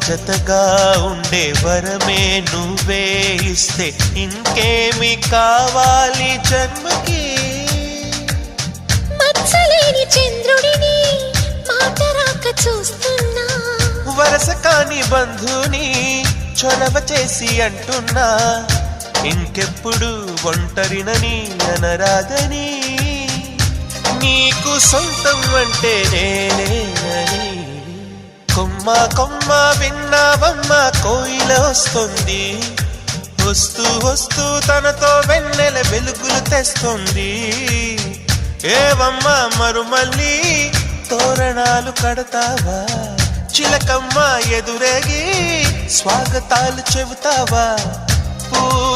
జతగా ఉండే వరమే నువ్వే ఇస్తే ఇంకేమి కావాలి జన్మకి. మచ్చలేని చంద్రుడిని మాట రాక చూస్తున్నా, వరస కాని బంధుని చొరవ చేసి అంటున్నా, ఇంకెప్పుడు ఒంటరినని అనరాదని, నీకు సొంతం అంటే నేనేనని. కొమ్మ కొమ్మ విన్నావమ్మ కోయిల వస్తుంది, వస్తూ వస్తూ తనతో వెన్నెల వెలుగులు తెస్తుంది. ఏవమ్మ మరుమల్లి తోరణాలు కడతావా, చిలకమ్మ ఎదురేగి స్వాగతాలు చెబుతావా.